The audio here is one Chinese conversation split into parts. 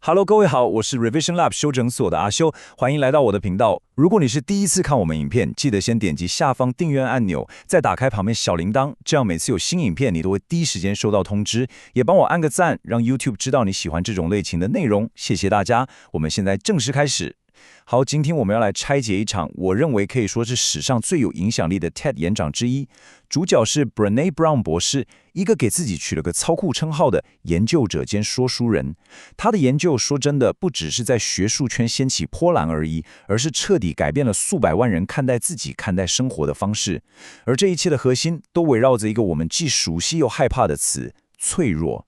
Hello，各位好，我是 Revision Lab 修整所的阿修，欢迎来到我的频道。如果你是第一次看我们影片，记得先点击下方订阅按钮，再打开旁边小铃铛，这样每次有新影片，你都会第一时间收到通知。也帮我按个赞，让 YouTube 知道你喜欢这种类型的内容，谢谢大家。我们现在正式开始。好，今天我们要来拆解一场我认为可以说是史上最有影响力的 TED 演讲之一。主角是 Brené Brown 博士，一个给自己取了个操酷称号的研究者兼说书人。他的研究说真的不只是在学术圈掀起波澜而已，而是彻底改变了数百万人看待自己、看待生活的方式。而这一切的核心都围绕着一个我们既熟悉又害怕的词——脆弱。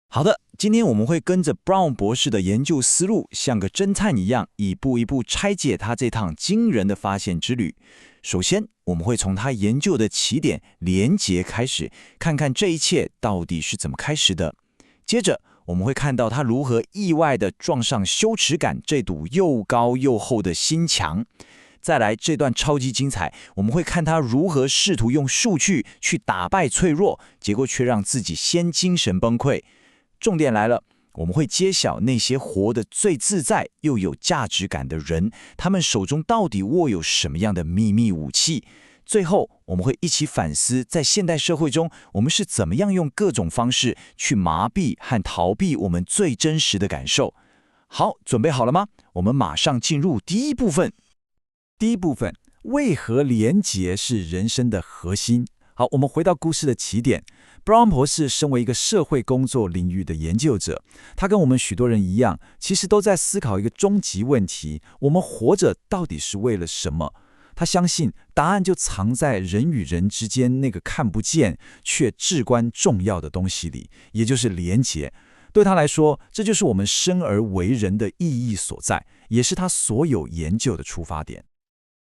好的，今天我们会跟着 Brown 博士的研究思路，像个侦探一样，一步一步拆解他这趟惊人的发现之旅。首先，我们会从他研究的起点连结开始，看看这一切到底是怎么开始的。接着，我们会看到他如何意外地撞上羞耻感这堵又高又厚的心墙。再来，这段超级精彩，我们会看他如何试图用数据去打败脆弱，结果却让自己先精神崩溃。重点来了，我们会揭晓那些活得最自在又有价值感的人，他们手中到底握有什么样的秘密武器。最后，我们会一起反思，在现代社会中，我们是怎么样用各种方式去麻痹和逃避我们最真实的感受。好，准备好了吗？我们马上进入第一部分。第一部分，为何连结是人生的核心？好，我们回到故事的起点。Brown 博士身为一个社会工作领域的研究者，他跟我们许多人一样，其实都在思考一个终极问题：我们活着到底是为了什么？他相信答案就藏在人与人之间那个看不见却至关重要的东西里，也就是连结。对他来说，这就是我们生而为人的意义所在，也是他所有研究的出发点。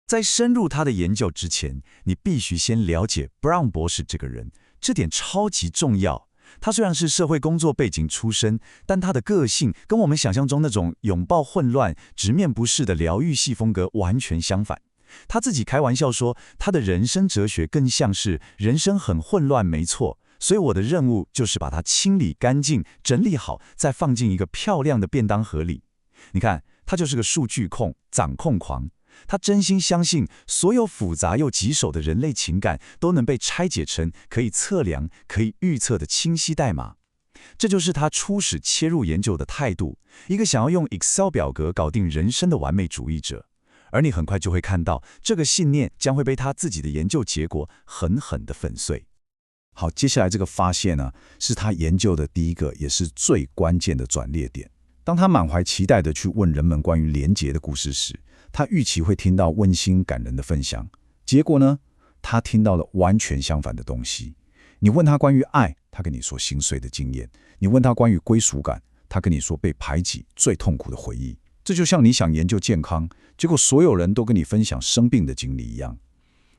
在深入他的研究之前，你必须先了解 Brown 博士这个人，这点超级重要。他虽然是社会工作背景出身，但他的个性跟我们想象中那种拥抱混乱、直面不适的疗愈系风格完全相反。他自己开玩笑说，他的人生哲学更像是人生很混乱，没错，所以我的任务就是把它清理干净、整理好，再放进一个漂亮的便当盒里。你看，他就是个数据控、掌控狂。他真心相信，所有复杂又棘手的人类情感都能被拆解成可以测量、可以预测的清晰代码。这就是他初始切入研究的态度，一个想要用 Excel 表格搞定人生的完美主义者。而你很快就会看到，这个信念将会被他自己的研究结果狠狠地粉碎。好，接下来这个发现呢，是他研究的第一个也是最关键的转捩点。当他满怀期待地去问人们关于连结的故事时，他预期会听到温馨感人的分享，结果呢，他听到了完全相反的东西。你问他关于爱，他跟你说心碎的经验；你问他关于归属感，他跟你说被排挤最痛苦的回忆。这就像你想研究健康，结果所有人都跟你分享生病的经历一样。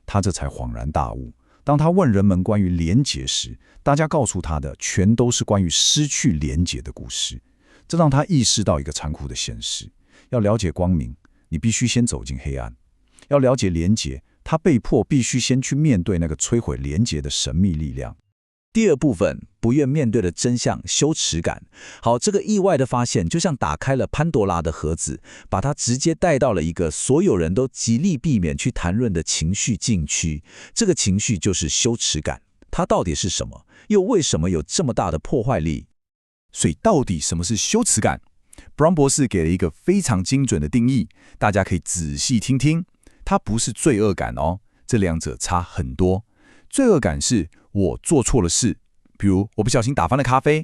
他这才恍然大悟，当他问人们关于连结时，大家告诉他的全都是关于失去连结的故事。这让他意识到一个残酷的现实：要了解光明，你必须先走进黑暗；要了解连结，他被迫必须先去面对那个摧毁连结的神秘力量。第二部分，不愿面对的真相，羞耻感。好，这个意外的发现就像打开了潘多拉的盒子，把它直接带到了一个所有人都极力避免去谈论的情绪禁区。这个情绪就是羞耻感，它到底是什么？又为什么有这么大的破坏力？所以到底什么是羞耻感？Brown 博士给了一个非常精准的定义，大家可以仔细听听。它不是罪恶感哦，这两者差很多。罪恶感是我做错了事，比如我不小心打翻了咖啡；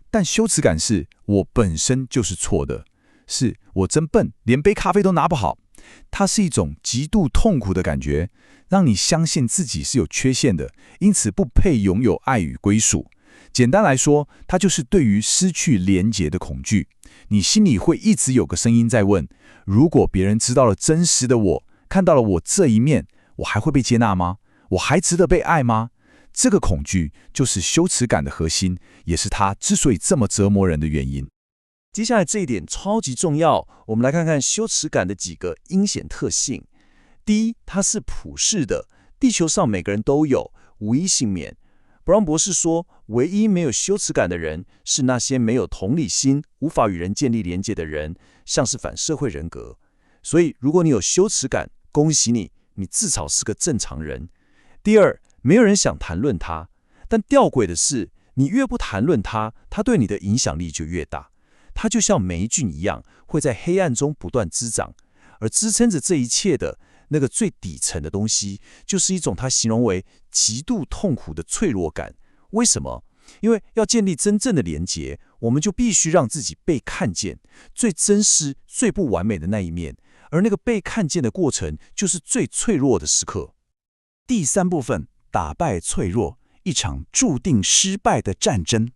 但羞耻感是我本身就是错的，是我真笨，连杯咖啡都拿不好。它是一种极度痛苦的感觉，让你相信自己是有缺陷的，因此不配拥有爱与归属。简单来说，它就是对于失去连结的恐惧。你心里会一直有个声音在问：如果别人知道了真实的我，看到了我这一面，我还会被接纳吗？我还值得被爱吗？这个恐惧就是羞耻感的核心，也是它之所以这么折磨人的原因。接下来这一点超级重要，我们来看看羞耻感的几个阴险特性。第一，它是普世的，地球上每个人都有，无一幸免。布朗博士说，唯一没有羞耻感的人是那些没有同理心、无法与人建立连结的人，像是反社会人格。所以，如果你有羞耻感，恭喜你，你至少是个正常人。第二，没有人想谈论他，但吊诡的是，你越不谈论他，他对你的影响力就越大。他就像霉菌一样，会在黑暗中不断滋长，而支撑着这一切的那个最底层的东西，就是一种他形容为极度痛苦的脆弱感。为什么？因为要建立真正的连结，我们就必须让自己被看见，最真实、最不完美的那一面。而那个被看见的过程，就是最脆弱的时刻。第三部分，打败脆弱，一场注定失败的战争。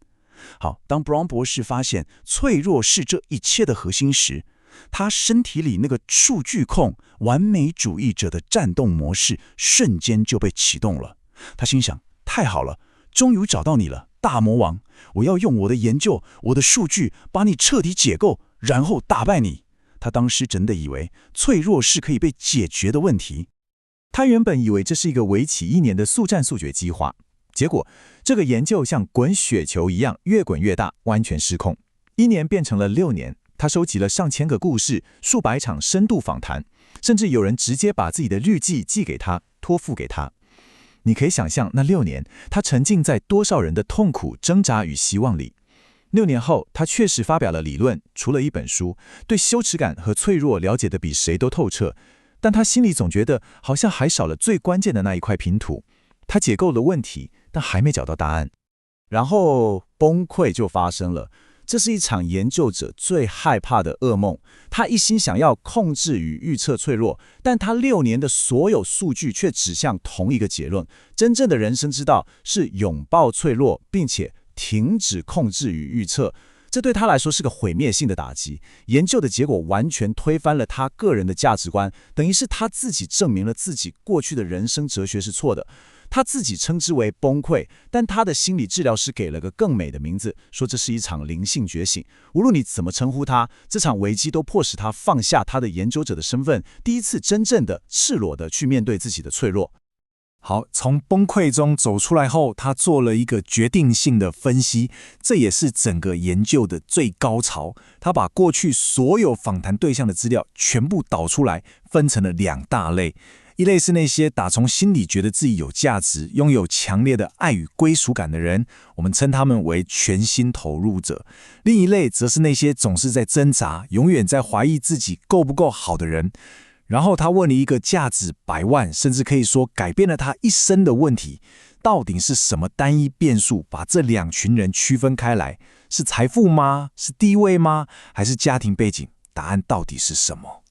好，当布朗博士发现脆弱是这一切的核心时，他身体里那个数据控、完美主义者的战斗模式瞬间就被启动了。他心想：太好了，终于找到你了，大魔王！我要用我的研究、我的数据把你彻底解构，然后打败你。他当时真的以为脆弱是可以被解决的问题。他原本以为这是一个为期1年的速战速决计划，结果这个研究像滚雪球一样越滚越大，完全失控。1年变成了6年，他收集了上千个故事，数百场深度访谈，甚至有人直接把自己的日记寄给他，托付给他。你可以想象那6年，他沉浸在多少人的痛苦、挣扎与希望里。6年后，他确实发表了理论，出了一本书，对羞耻感和脆弱了解得比谁都透彻。但他心里总觉得好像还少了最关键的那一块拼图。他解构了问题，但还没找到答案。然后崩溃就发生了。这是一场研究者最害怕的噩梦。他一心想要控制与预测脆弱，但他6年的所有数据却指向同一个结论：真正的人生之道是拥抱脆弱，并且停止控制与预测。这对他来说是个毁灭性的打击。研究的结果完全推翻了他个人的价值观，等于是他自己证明了自己过去的人生哲学是错的。他自己称之为崩溃，但他的心理治疗师给了个更美的名字，说这是一场灵性觉醒。无论你怎么称呼他，这场危机都迫使他放下他的研究者的身份，第一次真正的赤裸的去面对自己的脆弱。好，从崩溃中走出来后，他做了一个决定性的分析，这也是整个研究的最高潮。他把过去所有访谈对象的资料全部导出来，分成了2大类。一类是那些打从心里觉得自己有价值、拥有强烈的爱与归属感的人，我们称他们为全心投入者。另一类则是那些总是在挣扎、永远在怀疑自己够不够好的人。然后他问了一个价值100万，甚至可以说改变了他一生的问题：到底是什么单一变数把这2群人区分开来？是财富吗？是地位吗？还是家庭背景？答案到底是什么？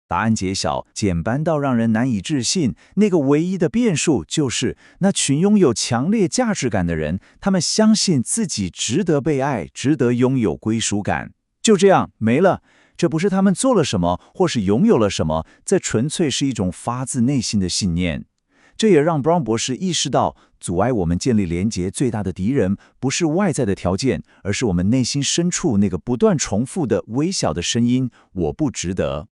答案揭晓，简单到让人难以置信。那个唯一的变数就是那群拥有强烈价值感的人，他们相信自己值得被爱，值得拥有归属感。就这样没了。这不是他们做了什么，或是拥有了什么，这纯粹是一种发自内心的信念。这也让 Brown 博士意识到，阻碍我们建立连结最大的敌人，不是外在的条件，而是我们内心深处那个不断重复的微小的声音：我不值得。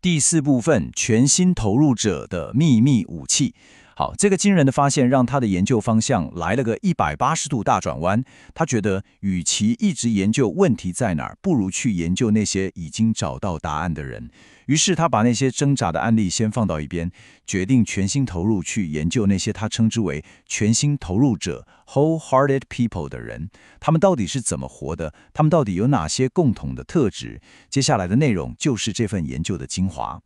第4部分，全心投入者的秘密武器。好，这个惊人的发现让他的研究方向来了个180度大转弯。他觉得，与其一直研究问题在哪儿，不如去研究那些已经找到答案的人。于是他把那些挣扎的案例先放到一边，决定全心投入去研究那些他称之为全心投入者 （wholehearted people） 的人。他们到底是怎么活的？他们到底有哪些共同的特质？接下来的内容就是这份研究的精华。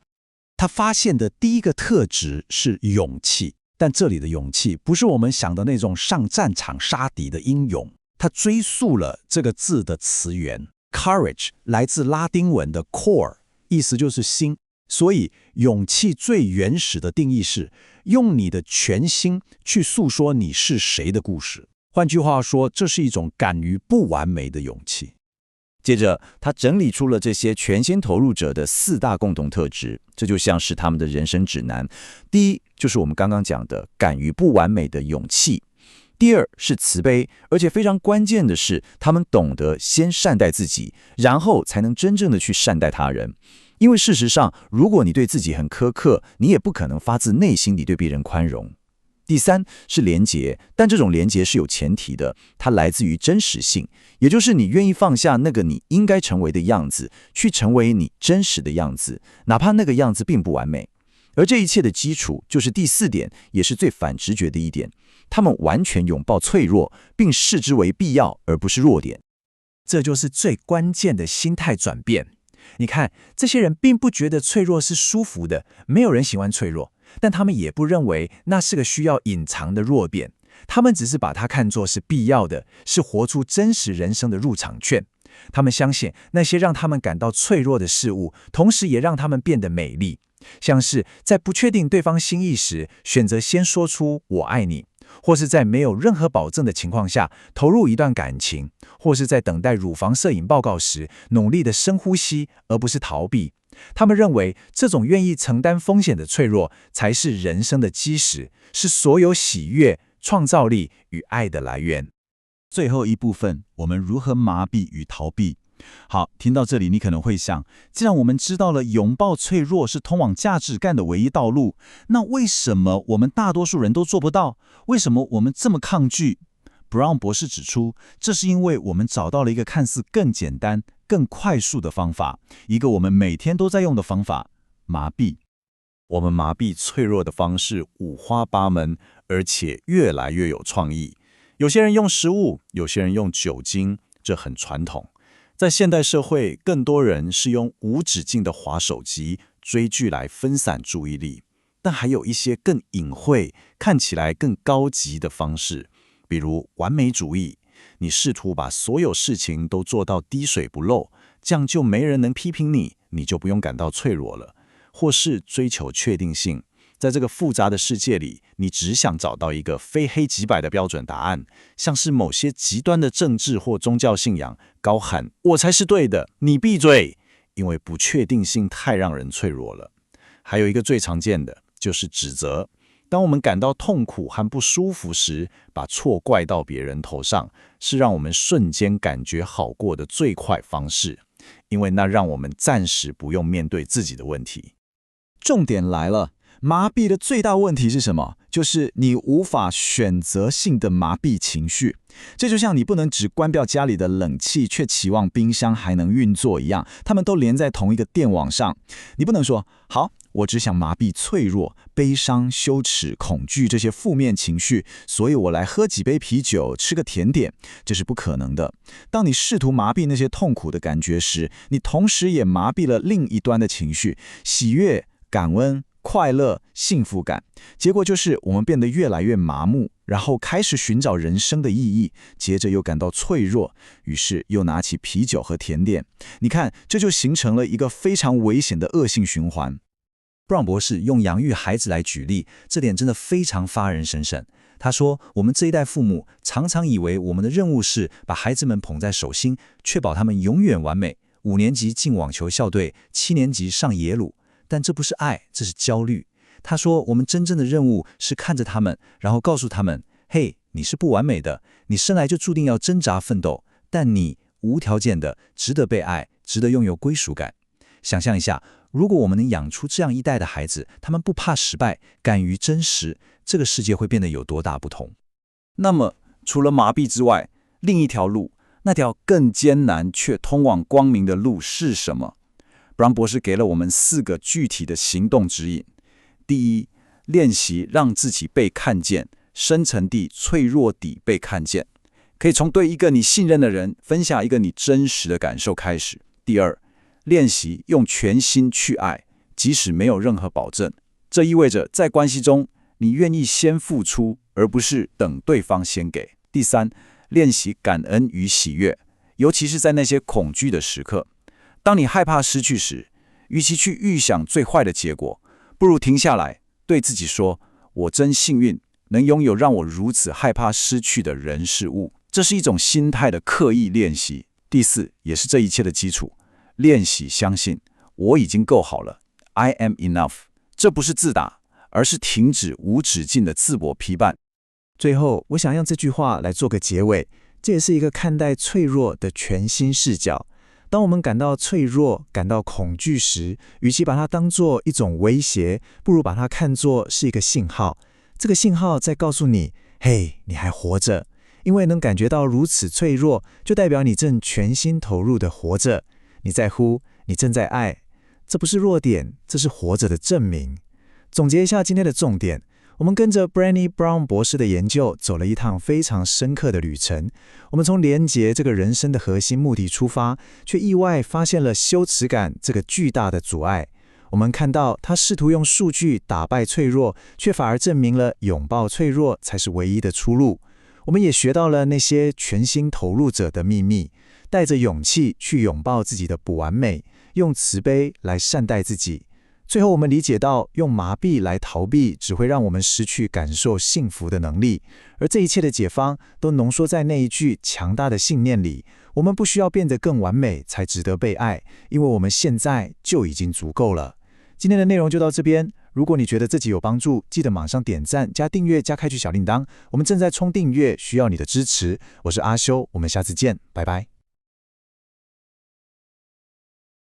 他发现的第一个特质是勇气。但这里的勇气不是我们想的那种上战场杀敌的英勇，他追溯了这个字的词源 courage， 来自拉丁文的 core， 意思就是心。所以勇气最原始的定义是用你的全心去诉说你是谁的故事。换句话说，这是一种敢于不完美的勇气。接着，他整理出了这些全心投入者的4大共同特质，这就像是他们的人生指南。第一，就是我们刚刚讲的敢于不完美的勇气；第二是慈悲，而且非常关键的是，他们懂得先善待自己，然后才能真正的去善待他人。因为事实上，如果你对自己很苛刻，你也不可能发自内心地对别人宽容。第三是连结，但这种连结是有前提的，它来自于真实性，也就是你愿意放下那个你应该成为的样子，去成为你真实的样子，哪怕那个样子并不完美。而这一切的基础就是第四点，也是最反直觉的一点，他们完全拥抱脆弱，并视之为必要而不是弱点。这就是最关键的心态转变。你看，这些人并不觉得脆弱是舒服的，没有人喜欢脆弱，但他们也不认为那是个需要隐藏的弱点，他们只是把它看作是必要的，是活出真实人生的入场券。他们相信那些让他们感到脆弱的事物，同时也让他们变得美丽，像是在不确定对方心意时，选择先说出“我爱你”，或是在没有任何保证的情况下投入一段感情，或是在等待乳房摄影报告时努力的深呼吸，而不是逃避。他们认为这种愿意承担风险的脆弱才是人生的基石，是所有喜悦、创造力与爱的来源。最后一部分，我们如何麻痹与逃避？好，听到这里，你可能会想，既然我们知道了拥抱脆弱是通往价值感的唯一道路，那为什么我们大多数人都做不到？为什么我们这么抗拒？Brown 博士指出，这是因为我们找到了一个看似更简单、更快速的方法，一个我们每天都在用的方法——麻痹。我们麻痹脆弱的方式五花八门，而且越来越有创意。有些人用食物，有些人用酒精，这很传统。在现代社会，更多人是用无止境的滑手机、追剧来分散注意力，但还有一些更隐晦、看起来更高级的方式，比如完美主义。你试图把所有事情都做到滴水不漏，这样就没人能批评你，你就不用感到脆弱了。或是追求确定性，在这个复杂的世界里，你只想找到一个非黑即白的标准答案，像是某些极端的政治或宗教信仰，高喊“我才是对的，你闭嘴”，因为不确定性太让人脆弱了。还有一个最常见的就是指责。当我们感到痛苦和不舒服时，把错怪到别人头上，是让我们瞬间感觉好过的最快方式，因为那让我们暂时不用面对自己的问题。重点来了，麻痹的最大问题是什么？就是你无法选择性的麻痹情绪。这就像你不能只关掉家里的冷气，却期望冰箱还能运作一样，它们都连在同一个电网上。你不能说，好，我只想麻痹脆弱、悲伤、羞耻、恐惧这些负面情绪，所以我来喝几杯啤酒，吃个甜点。这是不可能的。当你试图麻痹那些痛苦的感觉时，你同时也麻痹了另一端的情绪，喜悦、感恩、快乐、幸福感。结果就是我们变得越来越麻木，然后开始寻找人生的意义，接着又感到脆弱，于是又拿起啤酒和甜点。你看，这就形成了一个非常危险的恶性循环。布朗博士用养育孩子来举例，这点真的非常发人深省。他说，我们这一代父母常常以为我们的任务是把孩子们捧在手心，确保他们永远完美。5年级进网球校队，7年级上耶鲁。但这不是爱，这是焦虑。他说，我们真正的任务是看着他们，然后告诉他们，嘿，你是不完美的，你生来就注定要挣扎奋斗，但你无条件的值得被爱，值得拥有归属感。想象一下，如果我们能养出这样一代的孩子，他们不怕失败，敢于真实，这个世界会变得有多大不同？那么，除了麻痹之外，另一条路，那条更艰难却通往光明的路是什么？Brown 博士给了我们4个具体的行动指引。第一，练习让自己被看见，深层地、脆弱地被看见。可以从对一个你信任的人分享一个你真实的感受开始。第二，练习用全心去爱，即使没有任何保证。这意味着在关系中，你愿意先付出，而不是等对方先给。第三，练习感恩与喜悦，尤其是在那些恐惧的时刻。当你害怕失去时，与其去预想最坏的结果，不如停下来，对自己说：“我真幸运，能拥有让我如此害怕失去的人事物。”这是一种心态的刻意练习。第四，也是这一切的基础，练习相信我已经够好了 ，I am enough。这不是自打，而是停止无止境的自我批判。最后，我想用这句话来做个结尾，这也是一个看待脆弱的全新视角。当我们感到脆弱、感到恐惧时，与其把它当作一种威胁，不如把它看作是一个信号。这个信号在告诉你，嘿，你还活着。因为能感觉到如此脆弱，就代表你正全心投入地活着。你在乎，你正在爱。这不是弱点，这是活着的证明。总结一下今天的重点，我们跟着 Brené Brown 博士的研究走了一趟非常深刻的旅程。我们从连结这个人生的核心目的出发，却意外发现了羞耻感这个巨大的阻碍。我们看到他试图用数据打败脆弱，却反而证明了拥抱脆弱才是唯一的出路。我们也学到了那些全心投入者的秘密，带着勇气去拥抱自己的不完美，用慈悲来善待自己。最后我们理解到，用麻痹来逃避只会让我们失去感受幸福的能力，而这一切的解方都浓缩在那一句强大的信念里：我们不需要变得更完美才值得被爱，因为我们现在就已经足够了。今天的内容就到这边。如果你觉得自己有帮助，记得马上点赞、加订阅、加开启小铃铛。我们正在冲订阅，需要你的支持。我是阿修，我们下次见，拜拜。